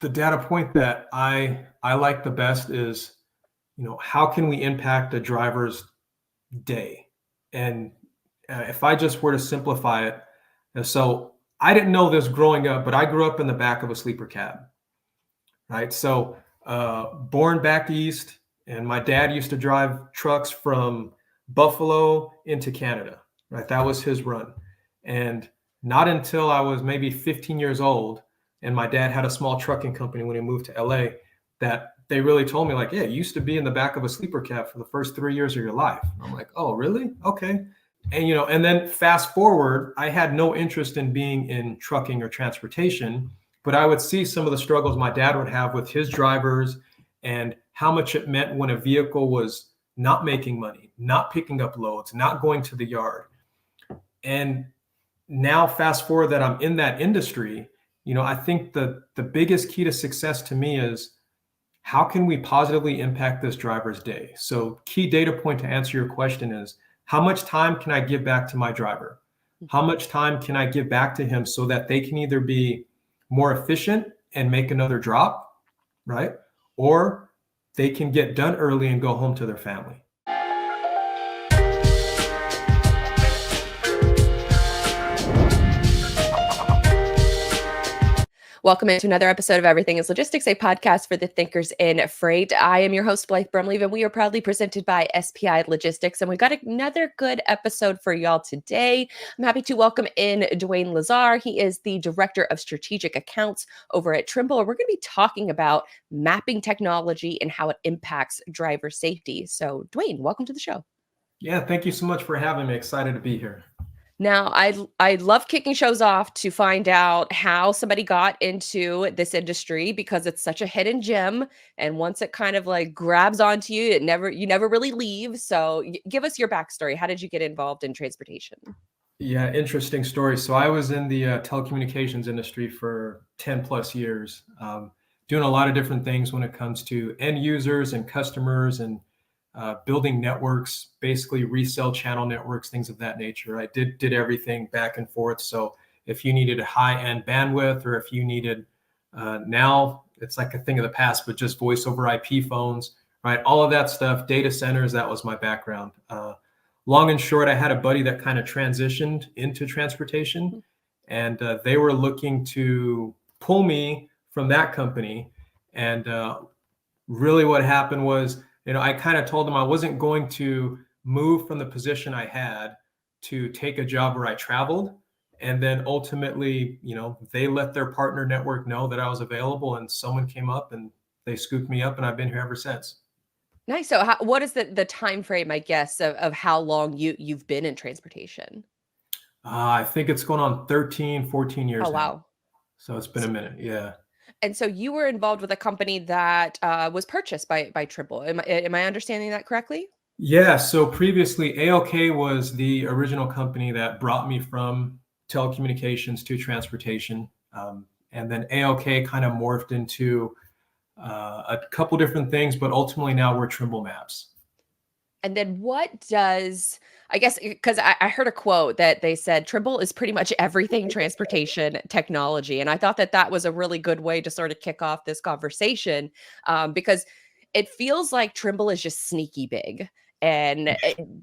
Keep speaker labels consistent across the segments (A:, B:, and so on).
A: the data point that I like the best is, how can we impact a driver's day? And if I just were to simplify it, so I didn't know this growing up, but I grew up in the back of a sleeper cab, right? So born back east, and my dad used to drive trucks from Buffalo into Canada, right? That was his run. And not until I was maybe 15 years old, and my dad had a small trucking company when he moved to LA, that they really told me, like, yeah, you used to be in the back of a sleeper cab for the first 3 years of your life. I'm like, oh, really? Okay. And then fast forward, I had no interest in being in trucking or transportation, but I would see some of the struggles my dad would have with his drivers and how much it meant when a vehicle was not making money, not picking up loads, not going to the yard. And now fast forward that I'm in that industry, I think the biggest key to success to me is, how can we positively impact this driver's day? So key data point to answer your question is, how much time can I give back to my driver? How much time can I give back to him so that they can either be more efficient and make another drop, right? Or they can get done early and go home to their family.
B: Welcome into another episode of Everything is Logistics, a podcast for the thinkers in freight. I am your host, Blythe Brumleve, and we are proudly presented by SPI Logistics. And we've got another good episode for y'all today. I'm happy to welcome in Dwanye Lazarre. He is the Director of Strategic Accounts over at Trimble. We're going to be talking about mapping technology and how it impacts driver safety. So, Dwanye, welcome to the show.
A: Yeah, thank you so much for having me. Excited to be here.
B: Now, I love kicking shows off to find out how somebody got into this industry, because it's such a hidden gem. And once it kind of like grabs onto you, you never really leave. So give us your backstory. How did you get involved in transportation?
A: Yeah, interesting story. So I was in the telecommunications industry for 10 plus years, doing a lot of different things when it comes to end users and customers and building networks, basically resell channel networks, things of that nature. I did everything back and forth. So if you needed a high-end bandwidth, or if you needed, now it's like a thing of the past, but just voice over IP phones, right? All of that stuff, data centers, that was my background. Long and short, I had a buddy that kind of transitioned into transportation, and they were looking to pull me from that company. And really what happened was, I kind of told them I wasn't going to move from the position I had to take a job where I traveled. And then ultimately, they let their partner network know that I was available, and someone came up and they scooped me up, and I've been here ever since.
B: Nice. So what is the time frame, I guess, of how long you've been in transportation?
A: I think it's going on 13, 14 years
B: Oh,
A: now.
B: wow.
A: So it's been a minute. Yeah.
B: And so you were involved with a company that was purchased by Trimble. Am I understanding that correctly?
A: Yeah. So previously, ALK was the original company that brought me from telecommunications to transportation. And then ALK kind of morphed into a couple different things, but ultimately now we're Trimble Maps.
B: And then what does, I guess, because I heard a quote that they said Trimble is pretty much everything transportation technology. And I thought that was a really good way to sort of kick off this conversation, because it feels like Trimble is just sneaky big. And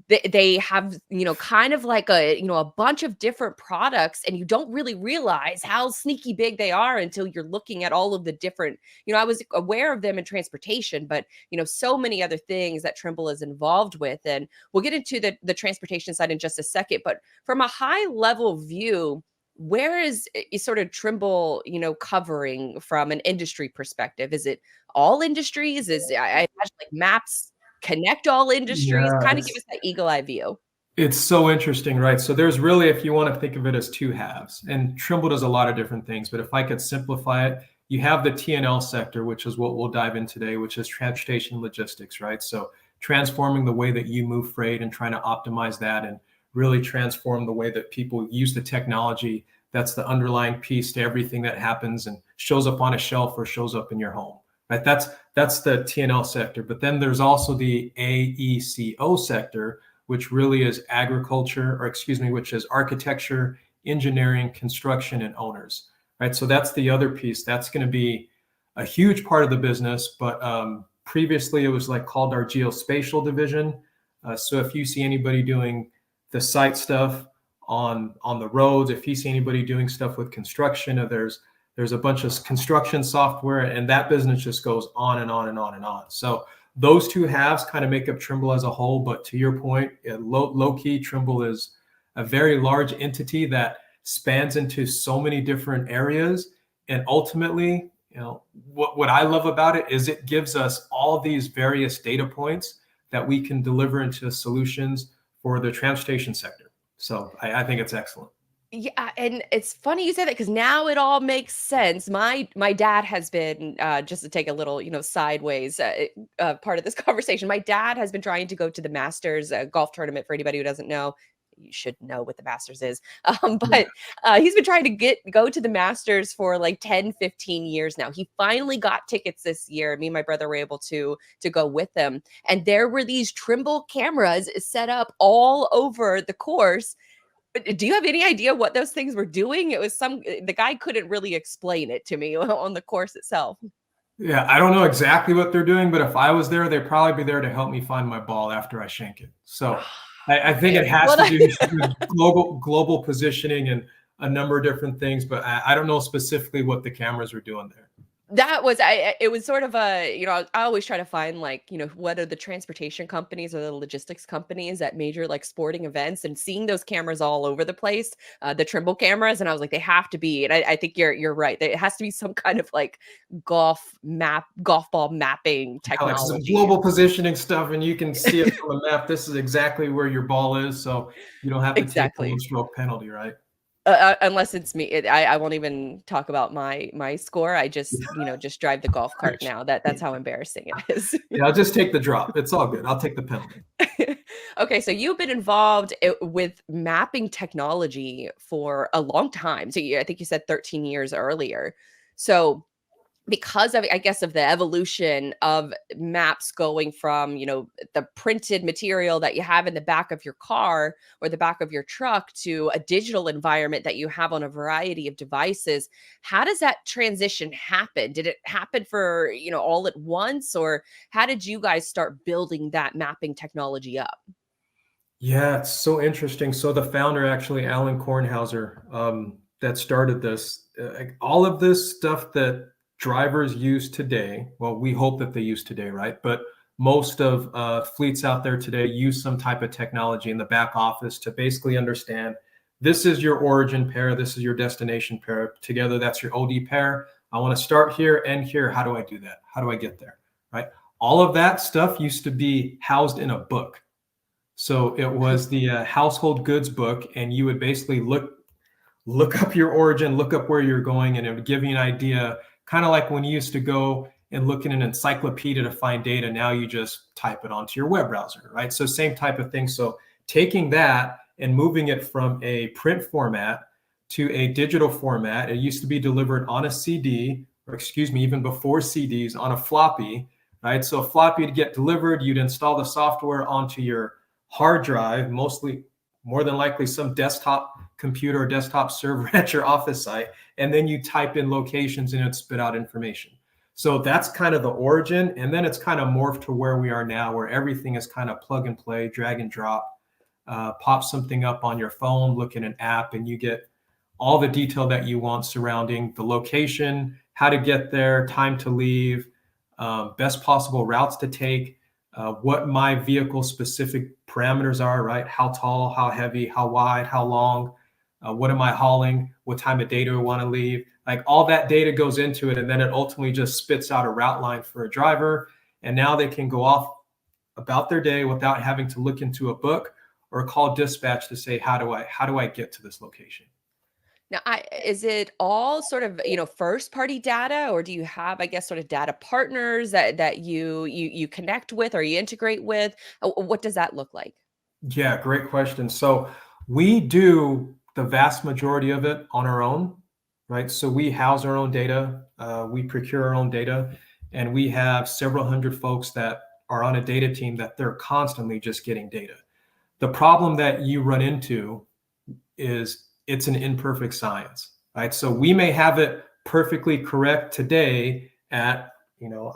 B: they have, kind of like a bunch of different products, and you don't really realize how sneaky big they are until you're looking at all of the different, I was aware of them in transportation, but, so many other things that Trimble is involved with. And we'll get into the transportation side in just a second. But from a high level view, where is sort of Trimble, covering from an industry perspective? Is it all industries? I imagine like maps connect all industries?
A: Yeah,
B: Kind of give us that eagle eye view.
A: it's so interesting, right? So there's really, if you want to think of it as two halves, and Trimble does a lot of different things, but if I could simplify it, you have the T&L sector, which is what we'll dive in today, which is transportation logistics, right? So transforming the way that you move freight and trying to optimize that and really transform the way that people use the technology. That's the underlying piece to everything that happens and shows up on a shelf or shows up in your home, right? That's the T&L sector. But then there's also the AECO sector, which really is which is architecture, engineering, construction, and owners, right? So that's the other piece. That's going to be a huge part of the business, but previously it was like called our geospatial division. So if you see anybody doing the site stuff on the roads, if you see anybody doing stuff with construction, there's a bunch of construction software, and that business just goes on and on and on and on. So those two halves kind of make up Trimble as a whole. But to your point, low key, Trimble is a very large entity that spans into so many different areas. And ultimately, what I love about it is it gives us all these various data points that we can deliver into solutions for the transportation sector. So I think it's excellent.
B: Yeah, and it's funny you say that because now it all makes sense. My dad has been just to take a little, sideways part of this conversation. My dad has been trying to go to the Masters golf tournament. For anybody who doesn't know, you should know what the Masters is.
A: Yeah.
B: But he's been trying to go to the Masters for like 10, 15 years now. He finally got tickets this year. Me and my brother were able to go with them, and there were these Trimble cameras set up all over the course. Do you have any idea what those things were doing? It was the guy couldn't really explain it to me on the course itself.
A: Yeah, I don't know exactly what they're doing, but if I was there, they'd probably be there to help me find my ball after I shank it. So I think it
B: Okay.
A: has
B: Well,
A: to do with global positioning and a number of different things, but I don't know specifically what the cameras are doing there.
B: that was it was sort of I always try to find like, what are the transportation companies or the logistics companies at major like sporting events, and seeing those cameras all over the place, the Trimble cameras, and I was like, they have to be, and I think you're right. It has to be some kind of like golf ball mapping
A: Yeah, like some
B: technology.
A: global positioning stuff, and you can see it from a map. This is exactly where your ball is, so you don't have to take a
B: Exactly.
A: one-stroke penalty, right?
B: Unless it's me, I won't even talk about my score. I just drive the golf cart now. That's how embarrassing it is.
A: Yeah, I'll just take the drop. It's all good. I'll take the penalty.
B: Okay, so you've been involved with mapping technology for a long time. So I think you said 13 years earlier. So because of, I guess, of the evolution of maps going from, the printed material that you have in the back of your car or the back of your truck to a digital environment that you have on a variety of devices, how does that transition happen? Did it happen for, all at once, or how did you guys start building that mapping technology up?
A: Yeah, it's so interesting. So the founder, actually, Alan Kornhauser, that started this. All of this stuff that drivers use today, well, we hope that they use today, right? But most of fleets out there today use some type of technology in the back office to basically understand this is your origin pair, this is your destination pair. Together, that's your OD pair. I want to start here, end here. How do I do that? How do I get there? Right? All of that stuff used to be housed in a book. So it was the household goods book, and you would basically look up your origin, look up where you're going, and it would give you an idea, kind of like when you used to go and look in an encyclopedia to find data. Now you just type it onto your web browser, right? So same type of thing. So taking that and moving it from a print format to a digital format, it used to be delivered on a CD, or excuse me, even before CDs, on a floppy, right? So a floppy would get delivered, you'd install the software onto your hard drive, more than likely some desktop computer or desktop server at your office site, and then you type in locations and it spit out information. So that's kind of the origin, and then it's kind of morphed to where we are now, where everything is kind of plug and play, drag and drop, pop something up on your phone, look at an app, and you get all the detail that you want surrounding the location, how to get there, time to leave, best possible routes to take, what my vehicle specific parameters are, right? How tall, how heavy, how wide, how long, what am I hauling, what time of day do I want to leave? Like all that data goes into it, and then it ultimately just spits out a route line for a driver. And now they can go off about their day without having to look into a book or call dispatch to say, how do I get to this location?
B: Now, is it all sort of, first party data, or do you have, I guess, sort of data partners that you connect with or you integrate with? What does that look like?
A: Yeah, great question. So we do the vast majority of it on our own, right? So we house our own data, we procure our own data, and we have several hundred folks that are on a data team that they're constantly just getting data. The problem that you run into is it's an imperfect science, right? So we may have it perfectly correct today, at,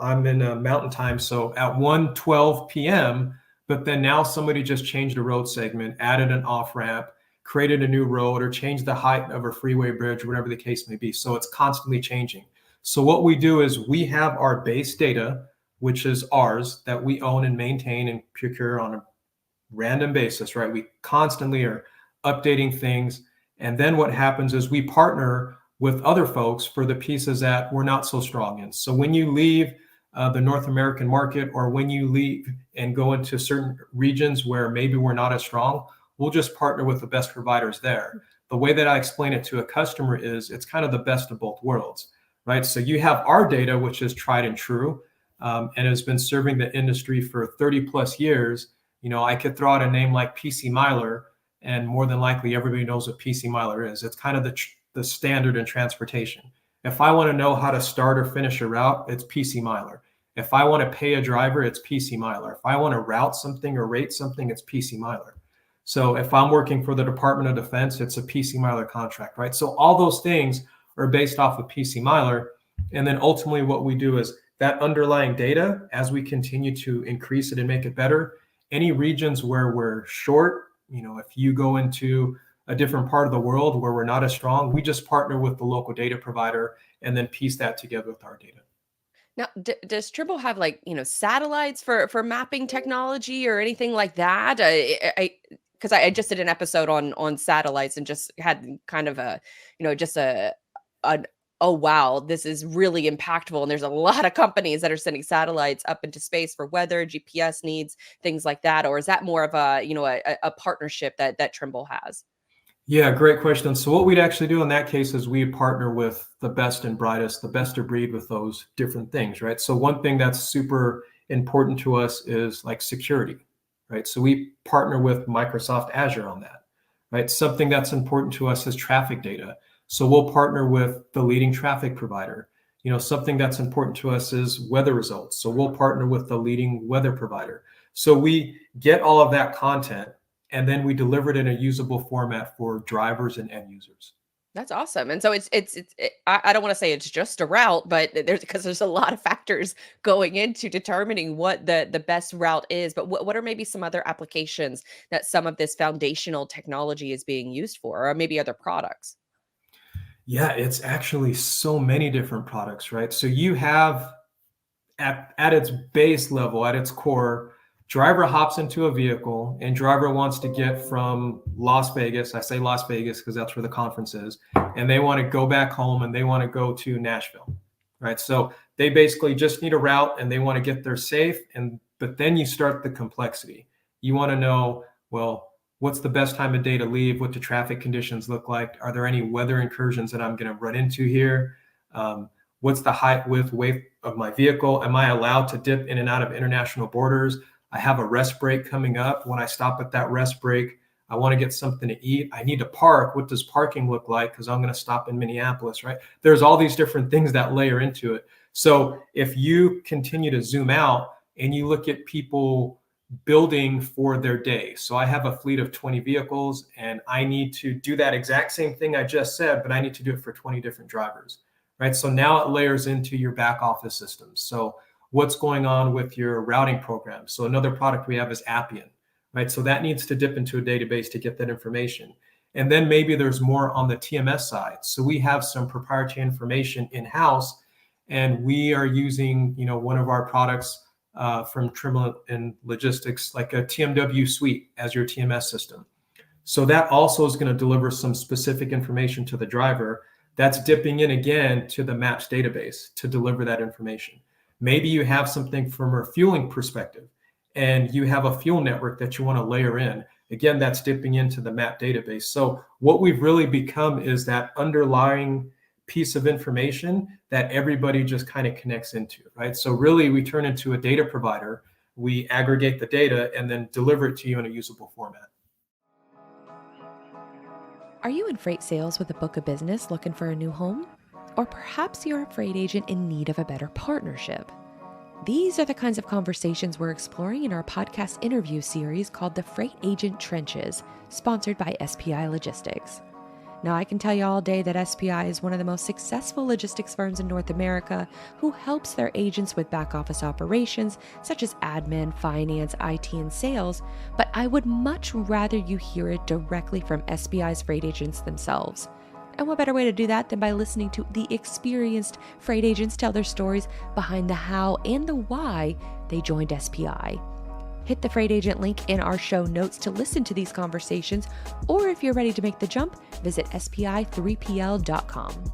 A: I'm in a mountain time, so at 1:12 p.m., but then now somebody just changed a road segment, added an off ramp, created a new road, or changed the height of a freeway bridge, whatever the case may be. So it's constantly changing. So what we do is we have our base data, which is ours, that we own and maintain and procure on a random basis, right? We constantly are updating things. And then what happens is we partner with other folks for the pieces that we're not so strong in. So when you leave the North American market, or when you leave and go into certain regions where maybe we're not as strong, we'll just partner with the best providers there. The way that I explain it to a customer is it's kind of the best of both worlds, right? So you have our data, which is tried and true, and has been serving the industry for 30 plus years. I could throw out a name like PC Myler, and more than likely everybody knows what PC Myler is. It's kind of the standard in transportation. If I want to know how to start or finish a route, it's PC Myler. If I want to pay a driver, it's PC Myler. If I want to route something or rate something, it's PC Myler. So if I'm working for the Department of Defense, it's a PC Myler contract, right? So all those things are based off of PC Myler. And then ultimately what we do is that underlying data, as we continue to increase it and make it better, any regions where we're short, if you go into a different part of the world where we're not as strong, we just partner with the local data provider and then piece that together with our data.
B: Now, does Trimble have satellites for mapping technology or anything like that? Because I just did an episode on satellites and just had kind of just a oh wow, this is really impactful. And there's a lot of companies that are sending satellites up into space for weather, GPS needs, things like that. Or is that more of a partnership that Trimble has?
A: Yeah, great question. So what we'd actually do in that case is we partner with the best and brightest, the best of breed with those different things, right? So one thing that's super important to us is like security, right? So we partner with Microsoft Azure on that, right? Something that's important to us is traffic data. So we'll partner with the leading traffic provider. Something that's important to us is weather results. So we'll partner with the leading weather provider. So we get all of that content, and then we deliver it in a usable format for drivers and end users.
B: That's awesome. And so I don't want to say it's just a route, but there's a lot of factors going into determining what the best route is. But what are maybe some other applications that some of this foundational technology is being used for, or maybe other products?
A: Yeah, it's actually so many different products, right? So you have at its base level, at its core, driver hops into a vehicle and driver wants to get from Las Vegas. I say Las Vegas because that's where the conference is. And they want to go back home and they want to go to Nashville, right? So they basically just need a route and they want to get there safe. But then you start the complexity. You want to know, well, what's the best time of day to leave? What do traffic conditions look like? Are there any weather incursions that I'm going to run into here? What's the height, width, weight of my vehicle? Am I allowed to dip in and out of international borders? I have a rest break coming up. When I stop at that rest break, I want to get something to eat. I need to park. What does parking look like? Because I'm going to stop in Minneapolis, right? There's all these different things that layer into it. So if you continue to zoom out and you look at people building for their day. So I have a fleet of 20 vehicles and I need to do that exact same thing I just said, but I need to do it for 20 different drivers, right? So now it layers into your back office systems. So what's going on with your routing program? So another product we have is Appian, right? So that needs to dip into a database to get that information. And then maybe there's more on the TMS side. So we have some proprietary information in-house and we are using, one of our products from Trimble and Logistics, like a TMW suite as your TMS system. So that also is going to deliver some specific information to the driver that's dipping in again to the maps database to deliver that information. Maybe you have something from a fueling perspective and you have a fuel network that you want to layer in. Again, that's dipping into the map database. So what we've really become is that underlying piece of information that everybody just kind of connects into, right? So really we turn into a data provider, we aggregate the data and then deliver it to you in a usable format.
C: Are you in freight sales with a book of business looking for a new home? Or perhaps you're a freight agent in need of a better partnership? These are the kinds of conversations we're exploring in our podcast interview series called The Freight Agent Trenches, sponsored by SPI Logistics. Now, I can tell you all day that SPI is one of the most successful logistics firms in North America who helps their agents with back office operations such as admin, finance, IT, and sales, but I would much rather you hear it directly from SPI's freight agents themselves. And what better way to do that than by listening to the experienced freight agents tell their stories behind the how and the why they joined SPI. Hit the freight agent link in our show notes to listen to these conversations, or if you're ready to make the jump, visit spi3pl.com.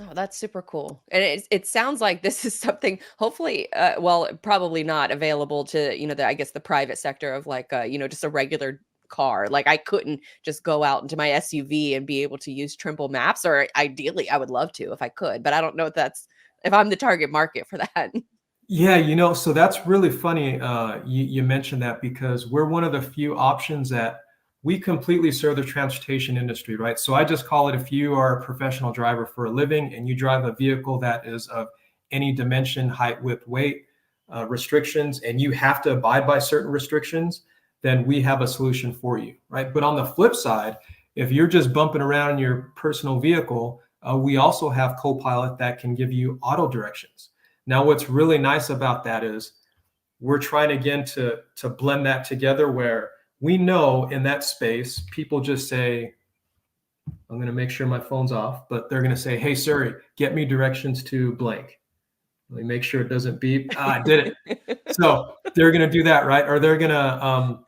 B: Oh, that's super cool. And it sounds like this is something hopefully, well, probably not available to, I guess the private sector of like, just a regular car. Like I couldn't just go out into my SUV and be able to use Trimble maps, or ideally I would love to if I could, but I don't know if I'm the target market for that.
A: Yeah, so that's really funny. You mentioned that because we're one of the few options that we completely serve the transportation industry, right? So I just call it, if you are a professional driver for a living and you drive a vehicle that is of any dimension, height, width, weight restrictions, and you have to abide by certain restrictions, then we have a solution for you, right? But on the flip side, if you're just bumping around in your personal vehicle, we also have Copilot that can give you auto directions. Now, what's really nice about that is we're trying again to blend that together where we know in that space, people just say, I'm going to make sure my phone's off, but they're going to say, hey, Siri, get me directions to blank. Let me make sure it doesn't beep. I did it. So they're going to do that, right? Or they're going to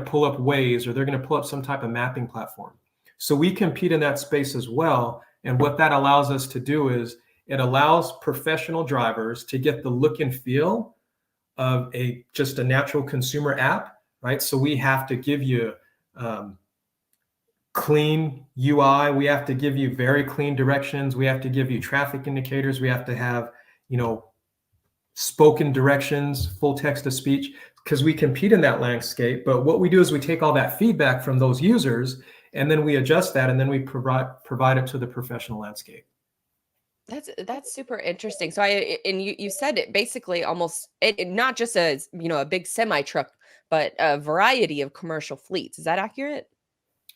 A: pull up Waze, or they're going to pull up some type of mapping platform. So we compete in that space as well. And what that allows us to do is it allows professional drivers to get the look and feel of just a natural consumer app, right? So we have to give you clean UI. We have to give you very clean directions. We have to give you traffic indicators. We have to have, spoken directions, full text to speech, because we compete in that landscape. But what we do is we take all that feedback from those users, and then we adjust that, and then we provide it to the professional landscape.
B: That's super interesting. So you said it basically almost not just a big semi truck, but a variety of commercial fleets. Is that accurate?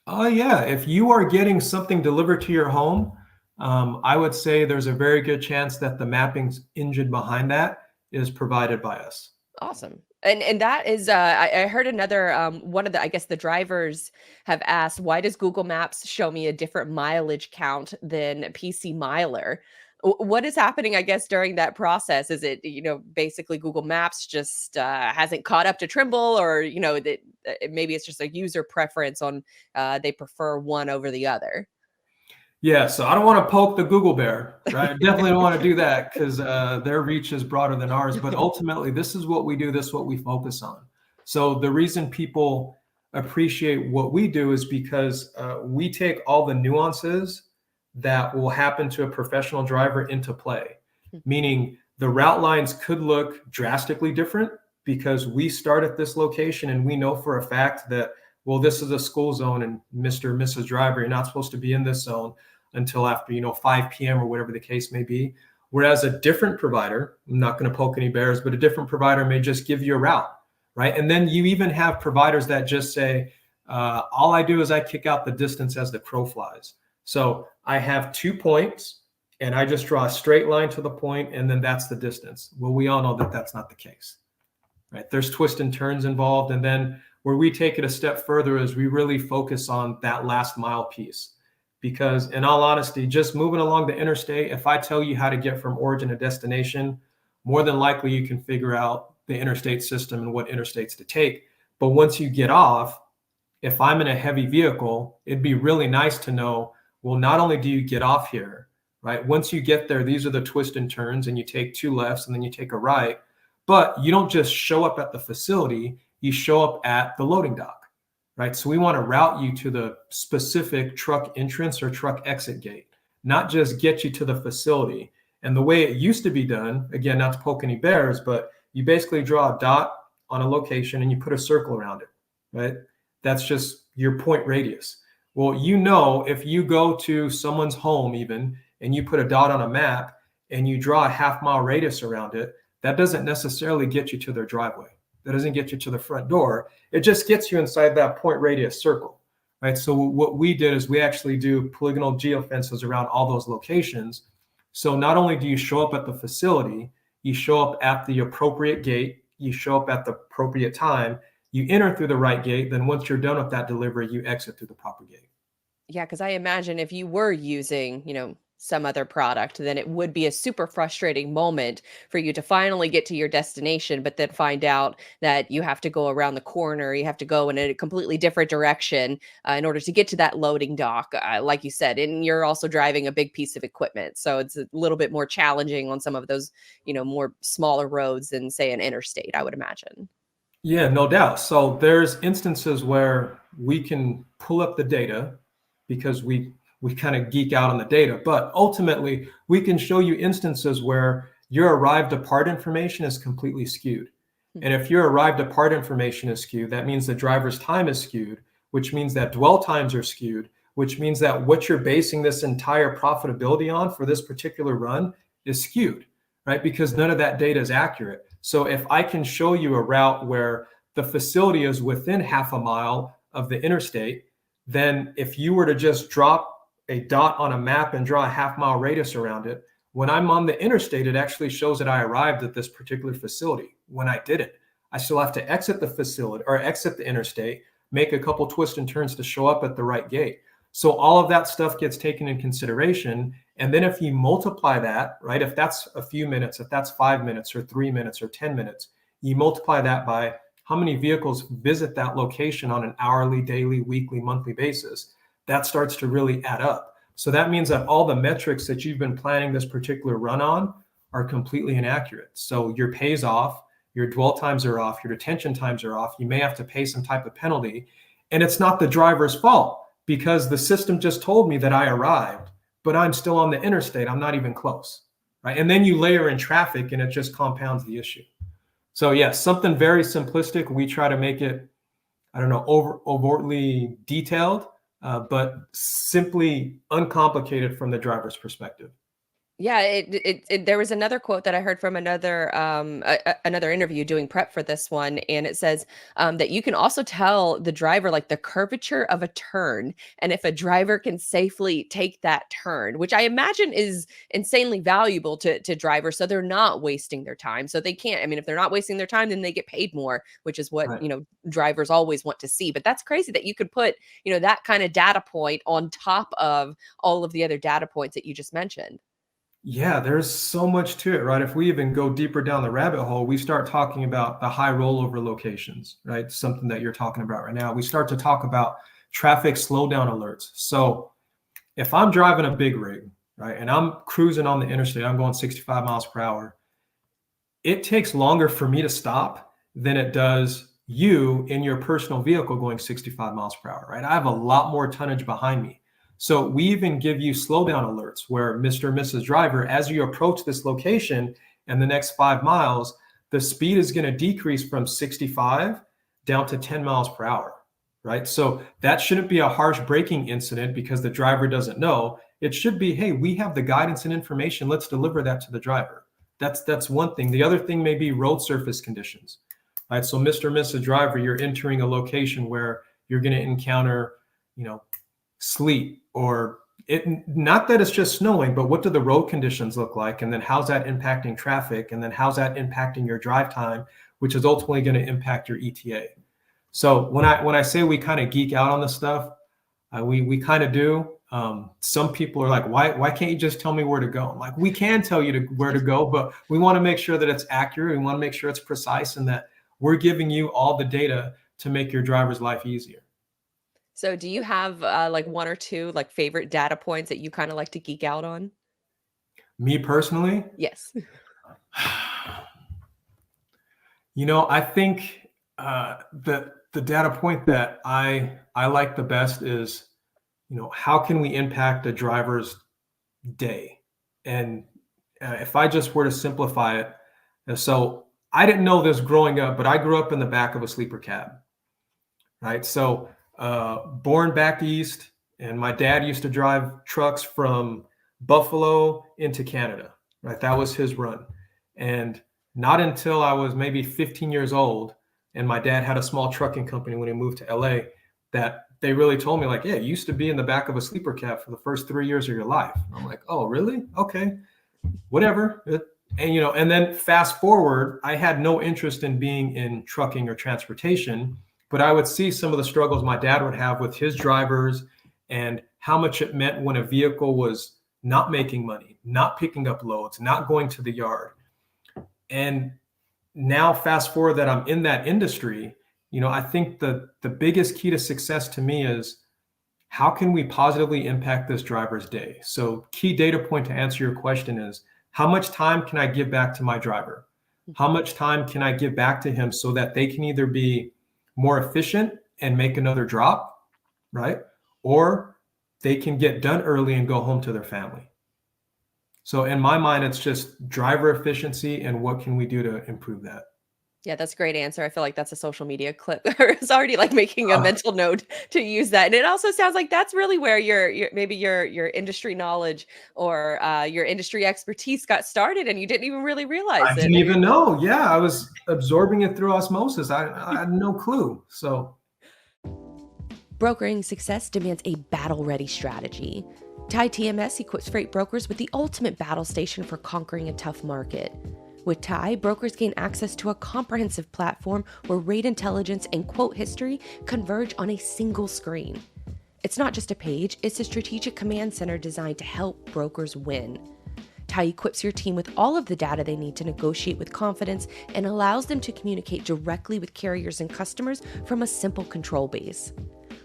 A: Yeah. If you are getting something delivered to your home, I would say there's a very good chance that the mapping engine behind that is provided by us.
B: Awesome. And that is, I heard another, one of the, I guess the drivers have asked, why does Google Maps show me a different mileage count than PC Miler? What is happening, I guess, during that process? Is it, basically Google Maps just hasn't caught up to Trimble, or, that maybe it's just a user preference on they prefer one over the other?
A: Yeah, so I don't want to poke the Google bear, right? I definitely don't want to do that because their reach is broader than ours. But ultimately, this is what we do. This is what we focus on. So the reason people appreciate what we do is because we take all the nuances that will happen to a professional driver into play. Meaning the route lines could look drastically different because we start at this location and we know for a fact that, well, this is a school zone and Mr. or Mrs. Driver, you're not supposed to be in this zone until after, 5 p.m. or whatever the case may be. Whereas a different provider, I'm not going to poke any bears, but a different provider may just give you a route, right? And then you even have providers that just say, all I do is I kick out the distance as the crow flies. So I have 2 points and I just draw a straight line to the point, and then that's the distance. Well, we all know that that's not the case, right? There's twists and turns involved. And then where we take it a step further is we really focus on that last mile piece. Because in all honesty, just moving along the interstate, if I tell you how to get from origin to destination, more than likely you can figure out the interstate system and what interstates to take. But once you get off, if I'm in a heavy vehicle, it'd be really nice to know, well, not only do you get off here, right? Once you get there, these are the twists and turns, and you take 2 lefts and then you take a right. But you don't just show up at the facility, you show up at the loading dock. Right. So we want to route you to the specific truck entrance or truck exit gate, not just get you to the facility. And the way it used to be done, again, not to poke any bears, but you basically draw a dot on a location and you put a circle around it, right? That's just your point radius. Well, if you go to someone's home even, and you put a dot on a map and you draw a half-mile radius around it, that doesn't necessarily get you to their driveway. That doesn't get you to the front door. It just gets you inside that point radius circle, right? So what we did is we actually do polygonal geofences around all those locations. So not only do you show up at the facility, you show up at the appropriate gate, you show up at the appropriate time, you enter through the right gate, then once you're done with that delivery, you exit through the proper gate.
B: Yeah, because I imagine if you were using, some other product, then it would be a super frustrating moment for you to finally get to your destination, but then find out that you have to go around the corner, you have to go in a completely different direction in order to get to that loading dock, like you said, and you're also driving a big piece of equipment. So it's a little bit more challenging on some of those, more smaller roads than, say, an interstate, I would imagine.
A: Yeah, no doubt. So there's instances where we can pull up the data because we kind of geek out on the data, but ultimately we can show you instances where your arrived depart information is completely skewed. And if your arrived depart information is skewed, that means the driver's time is skewed, which means that dwell times are skewed, which means that what you're basing this entire profitability on for this particular run is skewed, right? Because none of that data is accurate. So if I can show you a route where the facility is within half a mile of the interstate, then if you were to just drop a dot on a map and draw a half-mile radius around it, when I'm on the interstate, it actually shows that I arrived at this particular facility. When I didn't, I still have to exit the facility or exit the interstate, make a couple twists and turns to show up at the right gate. So all of that stuff gets taken in consideration. And then if you multiply that, right, if that's a few minutes, if that's 5 minutes or 3 minutes or 10 minutes, you multiply that by how many vehicles visit that location on an hourly, daily, weekly, monthly basis, that starts to really add up. So that means that all the metrics that you've been planning this particular run on are completely inaccurate. So your pay's off, your dwell times are off, your detention times are off. You may have to pay some type of penalty. And it's not the driver's fault because the system just told me that I arrived, but I'm still on the interstate. I'm not even close, right? And then you layer in traffic and it just compounds the issue. So yes, something very simplistic. We try to make it, I don't know, overtly detailed, but simply uncomplicated from the driver's perspective.
B: Yeah, there was another quote that I heard from another interview doing prep for this one, and it says that you can also tell the driver like the curvature of a turn, and if a driver can safely take that turn, which I imagine is insanely valuable to drivers, so they're not wasting their time. So they can't. I mean, if they're not wasting their time, then they get paid more, which is what
A: Right.
B: Drivers always want to see. But that's crazy that you could put that kind of data point on top of all of the other data points that you just mentioned.
A: Yeah, there's so much to it, right? If we even go deeper down the rabbit hole, we start talking about the high rollover locations, right? Something that you're talking about right now. We start to talk about traffic slowdown alerts. So if I'm driving a big rig, right, and I'm cruising on the interstate, I'm going 65 miles per hour, it takes longer for me to stop than it does you in your personal vehicle going 65 miles per hour, right? I have a lot more tonnage behind me. So we even give you slowdown alerts where Mr. and Mrs. Driver, as you approach this location and the next 5 miles, the speed is going to decrease from 65 down to 10 miles per hour, right? So that shouldn't be a harsh braking incident because the driver doesn't know. It should be, hey, we have the guidance and information. Let's deliver that to the driver. That's one thing. The other thing may be road surface conditions, right? So Mr. and Mrs. Driver, you're entering a location where you're going to encounter, sleet or not that it's just snowing, but what do the road conditions look like? And then how's that impacting traffic? And then how's that impacting your drive time, which is ultimately going to impact your ETA. So when I say we kind of geek out on this stuff, we kind of do. Some people are like, why can't you just tell me where to go? I'm like, we can tell you where to go, but we want to make sure that it's accurate. We want to make sure it's precise and that we're giving you all the data to make your driver's life easier.
B: So do you have like one or two like favorite data points that you kind of like to geek out on?
A: Me personally,
B: Yes.
A: I think the data point that I like the best is, how can we impact a driver's day? And if I just were to simplify it, so I didn't know this growing up, but I grew up in the back of a sleeper cab, right? So born back east, and my dad used to drive trucks from Buffalo into Canada, right? That was his run. And not until I was maybe 15 years old, and my dad had a small trucking company when he moved to LA, that they really told me like, yeah, you used to be in the back of a sleeper cab for the first 3 years of your life. I'm like, oh, really? Okay, whatever. And then fast forward, I had no interest in being in trucking or transportation, but I would see some of the struggles my dad would have with his drivers and how much it meant when a vehicle was not making money, not picking up loads, not going to the yard. And now fast forward that I'm in that industry, I think the biggest key to success to me is how can we positively impact this driver's day? So key data point to answer your question is, how much time can I give back to my driver? How much time can I give back to him so that they can either be more efficient and make another drop, right? Or they can get done early and go home to their family. So in my mind, it's just driver efficiency and what can we do to improve that?
B: Yeah, that's a great answer. I feel like that's a social media clip. It's already like making a mental note to use that. And it also sounds like that's really where your maybe your industry knowledge or your industry expertise got started and you didn't even really realize
A: I
B: it.
A: didn't even know. Yeah, I was absorbing it through osmosis. I had no clue. So
C: Brokering success demands a battle-ready strategy. TIE TMS equips freight brokers with the ultimate battle station for conquering a tough market. With TIE, brokers gain access to a comprehensive platform where rate intelligence and quote history converge on a single screen. It's not just a page, it's a strategic command center designed to help brokers win. TIE equips your team with all of the data they need to negotiate with confidence and allows them to communicate directly with carriers and customers from a simple control base.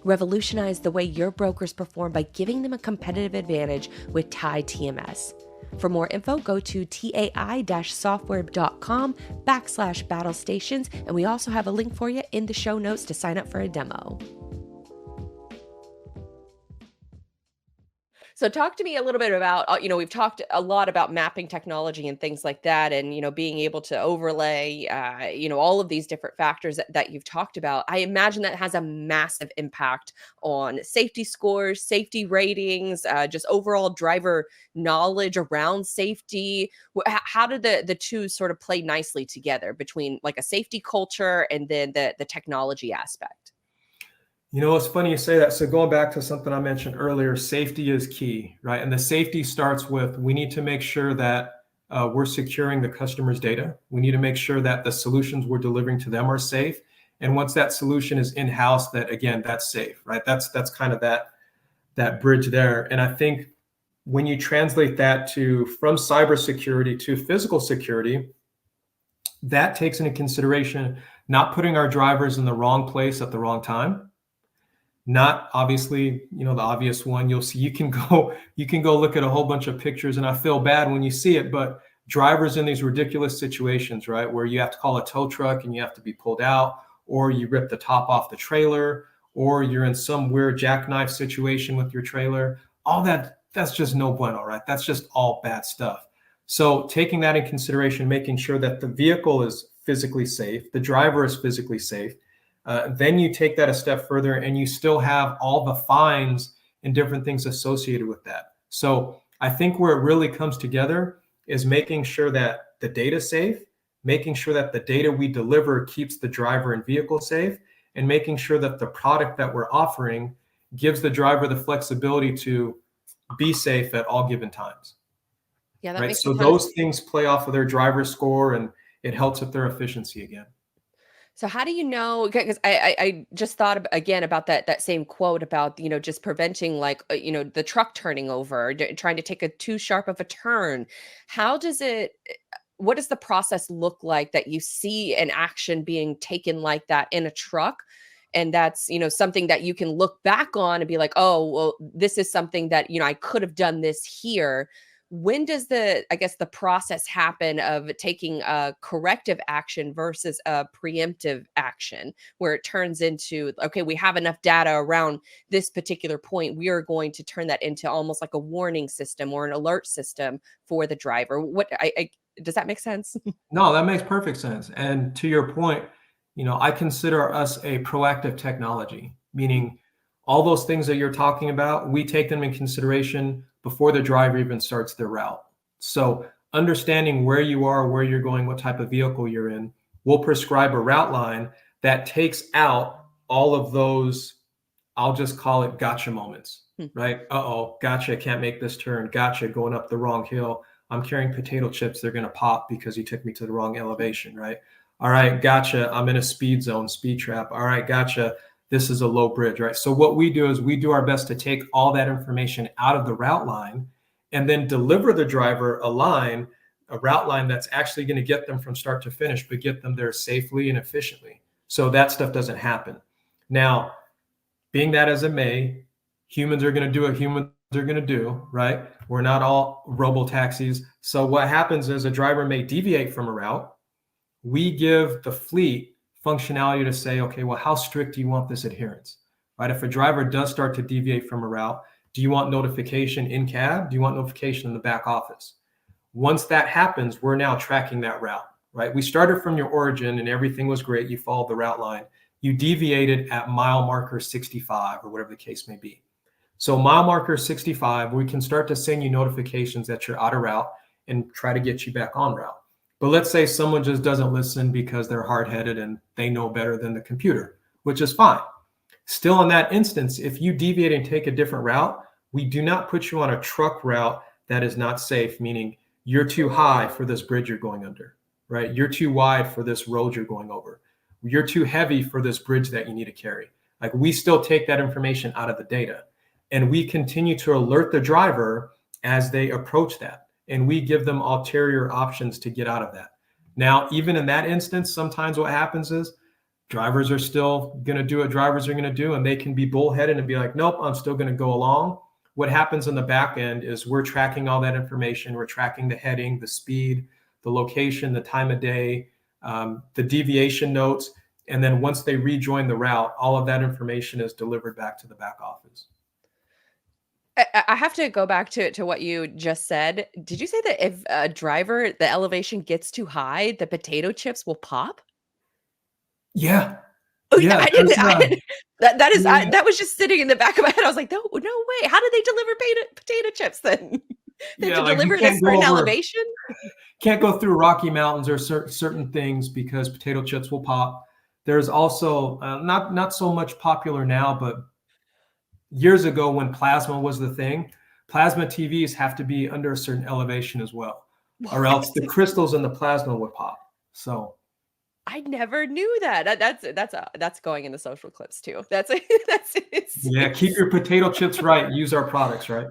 C: Revolutionize the way your brokers perform by giving them a competitive advantage with TIE TMS. For more info, go to tai-software.com/battle stations, and we also have a link for you in the show notes to sign up for a demo.
B: So talk to me a little bit about, we've talked a lot about mapping technology and things like that, and, being able to overlay, all of these different factors that you've talked about. I imagine that has a massive impact on safety scores, safety ratings, just overall driver knowledge around safety. How do the two sort of play nicely together between like a safety culture and then the technology aspect?
A: It's funny you say that. So going back to something I mentioned earlier, safety is key, right? And the safety starts with, we need to make sure that we're securing the customer's data. We need to make sure that the solutions we're delivering to them are safe. And once that solution is in-house, that again, that's safe, right? That's kind of that bridge there. And I think when you translate that from cybersecurity to physical security, that takes into consideration not putting our drivers in the wrong place at the wrong time. Not obviously, the obvious one. You'll see, you can go look at a whole bunch of pictures, and I feel bad when you see it, but drivers in these ridiculous situations, right, where you have to call a tow truck and you have to be pulled out, or you rip the top off the trailer, or you're in some weird jackknife situation with your trailer. All that's just no bueno, right? That's just all bad stuff. So taking that in consideration, making sure that the vehicle is physically safe, the driver is physically safe. Then you take that a step further and you still have all the fines and different things associated with that. So I think where it really comes together is making sure that the data is safe, making sure that the data we deliver keeps the driver and vehicle safe, and making sure that the product that we're offering gives the driver the flexibility to be safe at all given times.
B: Yeah, that
A: right.
B: makes
A: So
B: a ton of
A: those things play off of their driver score, and it helps with their efficiency again.
B: So how do you know? Because I just thought again about that same quote about just preventing like the truck turning over, trying to take a too sharp of a turn. How does it? What does the process look like that you see an action being taken like that in a truck? And that's something that you can look back on and be like, oh well, this is something that I could have done this here. When does the process happen of taking a corrective action versus a preemptive action where it turns into, okay, we have enough data around this particular point, we are going to turn that into almost like a warning system or an alert system for the driver? Does that make sense?
A: No, that makes perfect sense. And to your point, I consider us a proactive technology, meaning all those things that you're talking about, we take them in consideration before the driver even starts their route. So understanding where you are, where you're going, what type of vehicle you're in, we'll prescribe a route line that takes out all of those I'll just call it gotcha moments,
B: Hmm.
A: right? Uh-oh, gotcha, can't make this turn. Gotcha, going up the wrong hill. I'm carrying potato chips. They're going to pop because you took me to the wrong elevation, right? All right, gotcha. I'm in a speed zone, speed trap. All right, gotcha. This is a low bridge, right? So what we do is we do our best to take all that information out of the route line and then deliver the driver a route line that's actually going to get them from start to finish, but get them there safely and efficiently. So that stuff doesn't happen. Now, being that as it may, humans are going to do what humans are going to do, right? We're not all robo taxis. So what happens is a driver may deviate from a route. We give the fleet functionality to say, okay, well, how strict do you want this adherence, right? If a driver does start to deviate from a route, do you want notification in cab? Do you want notification in the back office? Once that happens, we're now tracking that route, right? We started from your origin and everything was great. You followed the route line. You deviated at mile marker 65 or whatever the case may be. So mile marker 65, we can start to send you notifications that you're out of route and try to get you back on route. But let's say someone just doesn't listen because they're hard-headed and they know better than the computer, which is fine. Still, in that instance, if you deviate and take a different route, we do not put you on a truck route that is not safe, meaning you're too high for this bridge you're going under, right? You're too wide for this road you're going over. You're too heavy for this bridge that you need to carry. Like, we still take that information out of the data and we continue to alert the driver as they approach that. And we give them ulterior options to get out of that. Now, even in that instance, sometimes what happens is drivers are still going to do what drivers are going to do, and they can be bullheaded and be like, nope, I'm still going to go along. What happens in the back end is we're tracking all that information. We're tracking the heading, the speed, the location, the time of day, the deviation notes. And then once they rejoin the route, all of that information is delivered back to the back office.
B: I have to go back to what you just said. Did you say that if a driver, the elevation gets too high, the potato chips will pop?
A: Yeah.
B: Oh, yeah,
A: Yeah.
B: I didn't that is
A: Yeah.
B: that was just sitting in the back of my head. I was like, "No, no way. How do they deliver potato chips then?" They have to
A: Like you
B: deliver at a
A: can't go
B: certain
A: over,
B: elevation?
A: can't go through Rocky Mountains or certain things because potato chips will pop. There's also not so much popular now, but years ago when plasma was the thing, plasma TVs have to be under a certain elevation as well, or else the
B: What?
A: crystals in the plasma would pop. So
B: I never knew that. That's going in the social clips too. That's
A: yeah, keep
B: it's
A: your potato chips right. Use our products, right?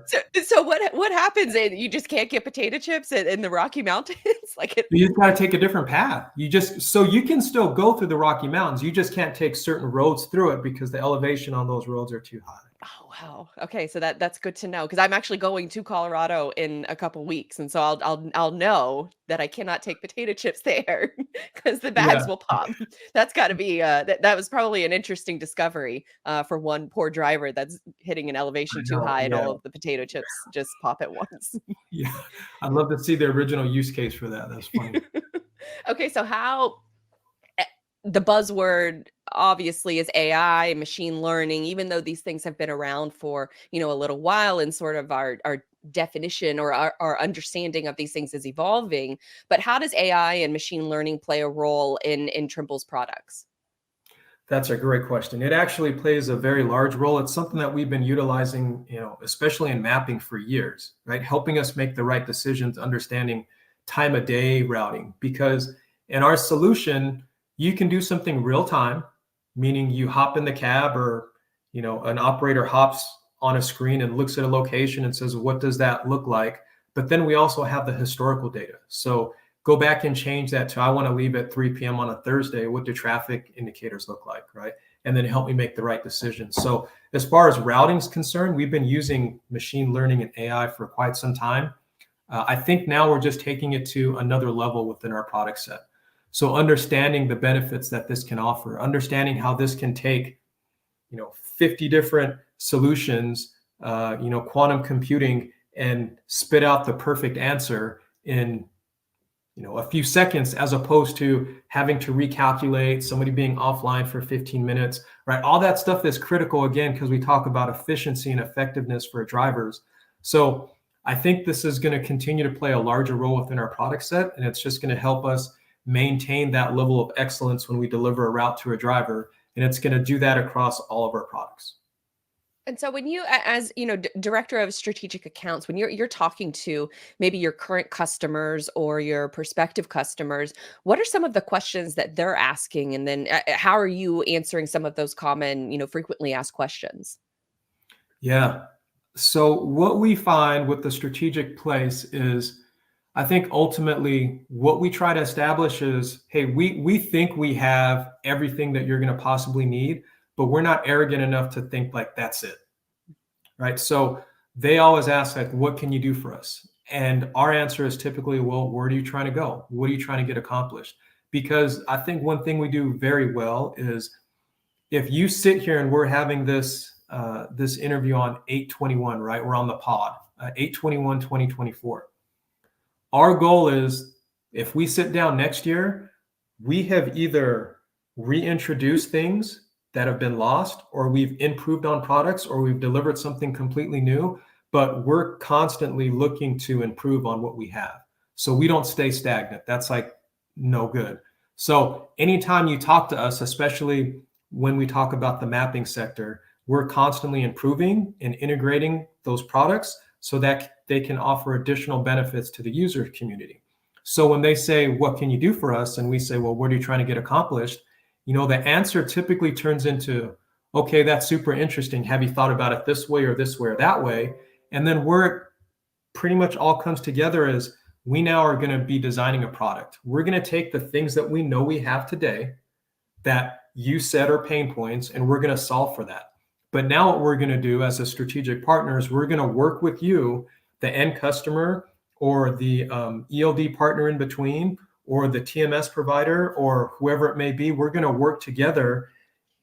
B: so what happens? You just can't get potato chips in the Rocky Mountains? Like it
A: You just got to take a different path. So you can still go through the Rocky Mountains. You just can't take certain roads through it because the elevation on those roads are too high.
B: Oh, wow. Okay, so that's good to know because I'm actually going to Colorado in a couple weeks, and so I'll know that I cannot take potato chips there because the bags
A: Yeah,
B: will pop. That's got to be that was probably an interesting discovery for one poor driver that's hitting an
A: I
B: elevation too
A: know.
B: high and
A: Yeah,
B: all of the potato chips just pop at once.
A: yeah. I'd love to see the original use case for that. That's funny.
B: Okay, so how eh, the buzzword obviously is AI, machine learning, even though these things have been around for, a little while and sort of our definition or our understanding of these things is evolving. But how does AI and machine learning play a role in Trimble's products?
A: That's a great question. It actually plays a very large role. It's something that we've been utilizing, especially in mapping for years, right? Helping us make the right decisions, understanding time of day routing. Because in our solution, you can do something real time, meaning you hop in the cab or, an operator hops on a screen and looks at a location and says, what does that look like? But then we also have the historical data. So go back and change that to I want to leave at 3 p.m. on a Thursday. What do traffic indicators look like, right? And then help me make the right decision. So as far as routing is concerned, we've been using machine learning and AI for quite some time. I think now we're just taking it to another level within our product set. So understanding the benefits that this can offer, understanding how this can take, 50 different solutions, quantum computing, and spit out the perfect answer in a few seconds, as opposed to having to recalculate, somebody being offline for 15 minutes, right? All that stuff is critical, again, because we talk about efficiency and effectiveness for drivers. So I think this is going to continue to play a larger role within our product set, and it's just going to help us maintain that level of excellence when we deliver a route to a driver, and it's going to do that across all of our products.
B: And so when you as, director of strategic accounts, when you're talking to maybe your current customers or your prospective customers, what are some of the questions that they're asking? And then how are you answering some of those common, frequently asked questions?
A: Yeah. So what we find with the strategic place is, I think ultimately what we try to establish is, hey, we think we have everything that you're going to possibly need, but we're not arrogant enough to think like that's it, right? So they always ask like, what can you do for us? And our answer is typically, well, where are you trying to go? What are you trying to get accomplished? Because I think one thing we do very well is, if you sit here and we're having this interview on 8/21, right? We're on the pod, 8/21/2024. Our goal is, if we sit down next year, we have either reintroduced things that have been lost, or we've improved on products, or we've delivered something completely new, but we're constantly looking to improve on what we have. So we don't stay stagnant. That's like no good. So anytime you talk to us, especially when we talk about the mapping sector, we're constantly improving and integrating those products so that they can offer additional benefits to the user community. So when they say, what can you do for us? And we say, well, what are you trying to get accomplished? The answer typically turns into, okay, that's super interesting. Have you thought about it this way or that way? And then where it pretty much all comes together is, we now are going to be designing a product. We're going to take the things that we know we have today that you said are pain points, and we're going to solve for that. But now what we're going to do as a strategic partner is, we're going to work with you, the end customer, or the ELD partner in between, or the TMS provider, or whoever it may be. We're going to work together,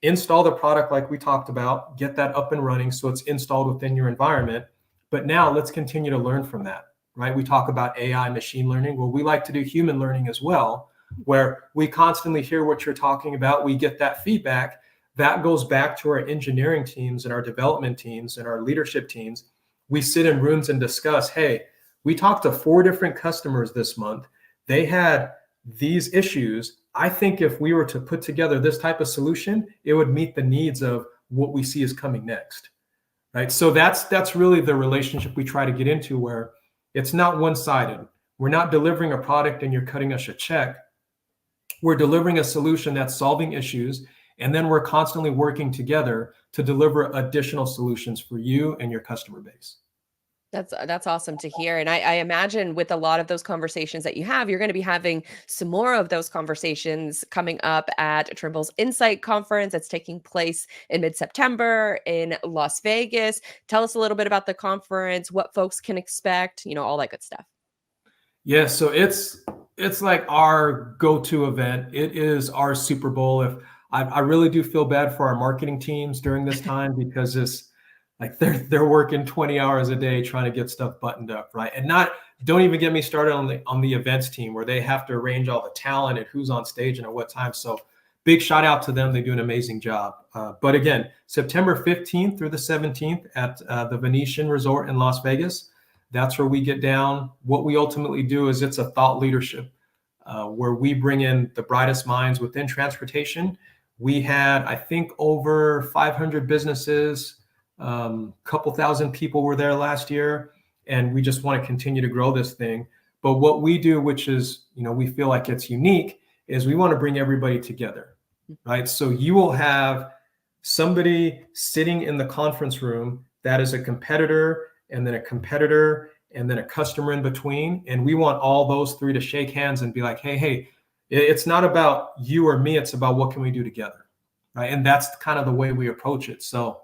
A: install the product like we talked about, get that up and running so it's installed within your environment. But now let's continue to learn from that, right? We talk about AI, machine learning. Well, we like to do human learning as well, where we constantly hear what you're talking about. We get that feedback. That goes back to our engineering teams and our development teams and our leadership teams. We sit in rooms and discuss, hey, we talked to 4 different customers this month. They had these issues. I think if we were to put together this type of solution, it would meet the needs of what we see is coming next, right? So that's really the relationship we try to get into, where it's not one-sided. We're not delivering a product and you're cutting us a check. We're delivering a solution that's solving issues, and then we're constantly working together to deliver additional solutions for you and your customer base.
B: That's awesome to hear. And I imagine with a lot of those conversations that you have, you're going to be having some more of those conversations coming up at Trimble's Insight Conference that's taking place in mid-September in Las Vegas. Tell us a little bit about the conference, what folks can expect, all that good stuff.
A: Yeah, so it's like our go-to event. It is our Super Bowl. If I really do feel bad for our marketing teams during this time, because it's like they're working 20 hours a day trying to get stuff buttoned up, right? And don't even get me started on the events team, where they have to arrange all the talent and who's on stage and at what time. So big shout out to them. They do an amazing job. But again, September 15th through the 17th at the Venetian Resort in Las Vegas. That's where we get down. What we ultimately do is, it's a thought leadership where we bring in the brightest minds within transportation. We had, I think, over 500 businesses. Couple thousand people were there last year, and we just want to continue to grow this thing. But what we do, which is, we feel like it's unique, is we want to bring everybody together, right? So you will have somebody sitting in the conference room that is a competitor, and then a competitor, and then a customer in between. And we want all those 3 to shake hands and be like, hey, it's not about you or me. It's about what can we do together, right? And that's kind of the way we approach it. So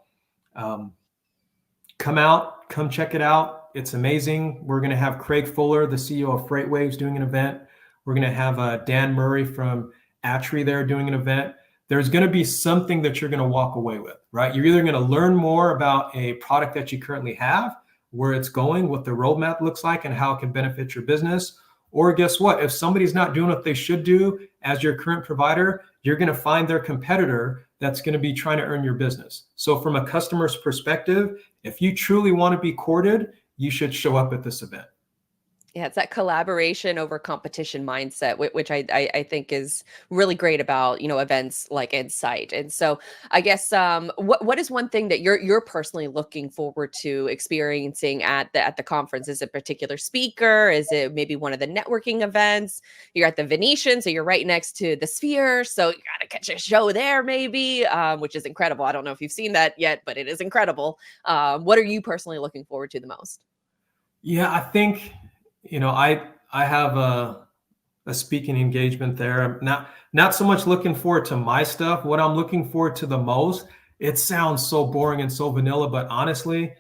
A: come check it out. It's amazing. We're going to have Craig Fuller, the CEO of FreightWaves, doing an event. We're going to have Dan Murray from Atri there doing an event. There's going to be something that you're going to walk away with, right? You're either going to learn more about a product that you currently have, where it's going, what the roadmap looks like, and how it can benefit your business. Or guess what? If somebody's not doing what they should do as your current provider, you're going to find their competitor that's going to be trying to earn your business. So from a customer's perspective, if you truly want to be courted, you should show up at this event.
B: Yeah, it's that collaboration over competition mindset, which I think is really great about, events like Insight. And so I guess what is one thing that you're personally looking forward to experiencing at the conference? Is it a particular speaker? Is it maybe one of the networking events? You're at the Venetian, so you're right next to the Sphere, so you gotta catch a show there, maybe, which is incredible. I don't know if you've seen that yet, but it is incredible. What are you personally looking forward to the most?
A: Yeah, I think, I have a speaking engagement there. I'm not so much looking forward to my stuff. What I'm looking forward to the most, it sounds so boring and so vanilla, but honestly,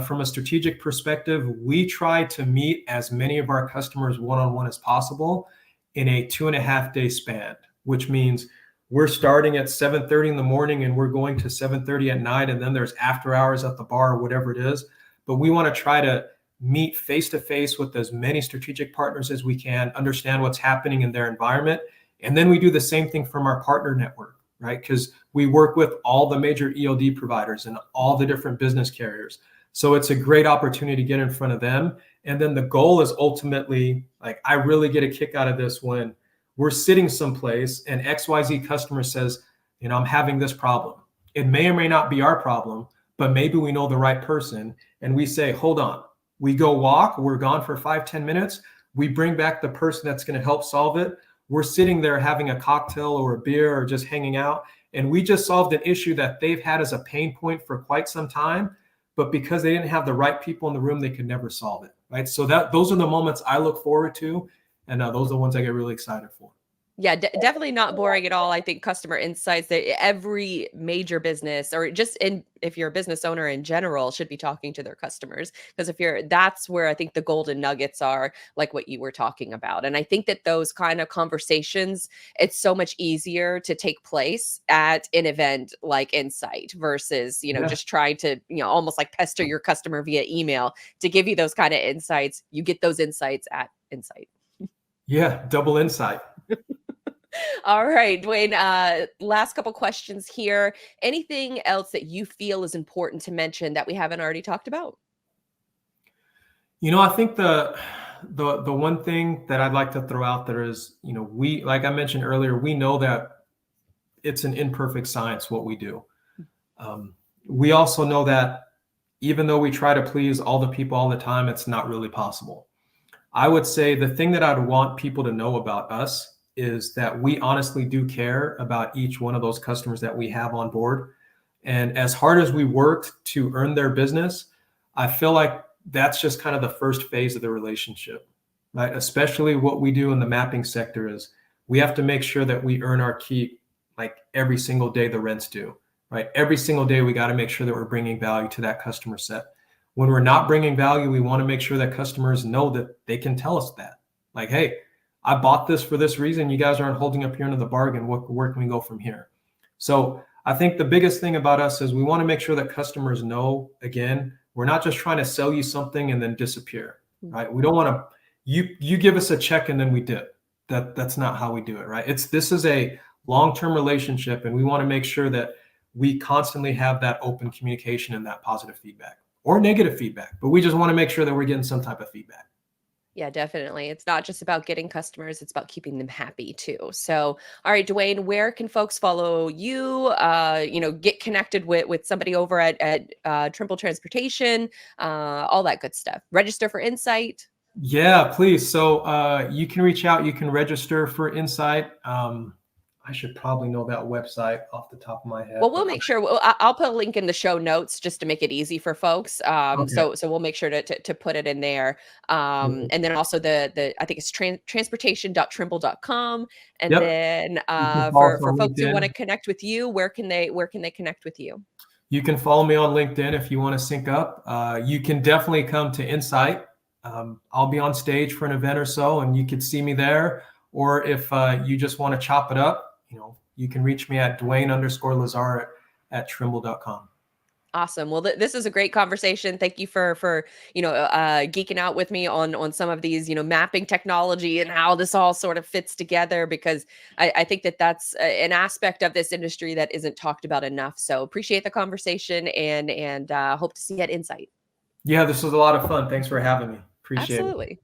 A: from a strategic perspective, we try to meet as many of our customers one-on-one as possible in a 2.5 day span, which means we're starting at 7:30 in the morning and we're going to 7:30 at night, and then there's after hours at the bar or whatever it is. But we want to try to meet face to face with as many strategic partners as we can, understand what's happening in their environment. And then we do the same thing from our partner network, right? Because we work with all the major ELD providers and all the different business carriers. So it's a great opportunity to get in front of them. And then the goal is ultimately, like, I really get a kick out of this when we're sitting someplace and XYZ customer says, I'm having this problem. It may or may not be our problem, but maybe we know the right person. And we say, hold on. We go walk, we're gone for 5-10 minutes. We bring back the person that's going to help solve it. We're sitting there having a cocktail or a beer or just hanging out. And we just solved an issue that they've had as a pain point for quite some time. But because they didn't have the right people in the room, they could never solve it. Right. So those are the moments I look forward to. And those are the ones I get really excited for.
B: Yeah, definitely not boring at all. I think customer insights that every major business, or just if you're a business owner in general, should be talking to their customers, because that's where I think the golden nuggets are, like what you were talking about. And I think that those kind of conversations, it's so much easier to take place at an event like Insight versus,
A: Yeah.
B: just trying to, almost like pester your customer via email to give you those kind of insights. You get those insights at Insight.
A: Yeah, double insight.
B: All right, Dwayne, last couple questions here. Anything else that you feel is important to mention that we haven't already talked about?
A: I think the one thing that I'd like to throw out there is, we, like I mentioned earlier, we know that it's an imperfect science what we do. We also know that even though we try to please all the people all the time, it's not really possible. I would say the thing that I'd want people to know about us is that we honestly do care about each one of those customers that we have on board. And as hard as we worked to earn their business, I feel like that's just kind of the first phase of the relationship, right? Especially what we do in the mapping sector is we have to make sure that we earn our keep like every single day the rents due, right? Every single day we got to make sure that we're bringing value to that customer set. When we're not bringing value, we want to make sure that customers know that they can tell us that. Like, hey, I bought this for this reason. You guys aren't holding up your end of the bargain. Where can we go from here? So I think the biggest thing about us is we want to make sure that customers know, again, we're not just trying to sell you something and then disappear, right? We don't want to, you give us a check and then we dip. That's not how we do it, right? This is a long-term relationship, and we want to make sure that we constantly have that open communication and that positive feedback or negative feedback, but we just want to make sure that we're getting some type of feedback.
B: Yeah, definitely. It's not just about getting customers, it's about keeping them happy too. So, all right, Dwayne, where can folks follow you? Get connected with somebody over at Trimble Transportation, all that good stuff. Register for Insight.
A: Yeah, please. So you can reach out, you can register for Insight. I should probably know that website off the top of my head.
B: Well, we'll make sure. I'll put a link in the show notes just to make it easy for folks.
A: Okay.
B: So we'll make sure to put it in there. And then also the I think it's transportation.trimble.com. And
A: Yep.
B: then
A: for
B: for folks who
A: LinkedIn.
B: want to connect with you, where can they connect with you?
A: You can follow me on LinkedIn if you want to sync up. You can definitely come to Insight. I'll be on stage for an event or so, and you can see me there. Or if you just want to chop it up, you can reach me at Dwanye_Lazarre at Trimble.com.
B: Awesome. Well, this is a great conversation. Thank you for geeking out with me on some of these, mapping technology and how this all sort of fits together, because I think that's an aspect of this industry that isn't talked about enough. So appreciate the conversation and hope to see you at Insight.
A: Yeah, this was a lot of fun. Thanks for having me. Appreciate it.
B: Absolutely.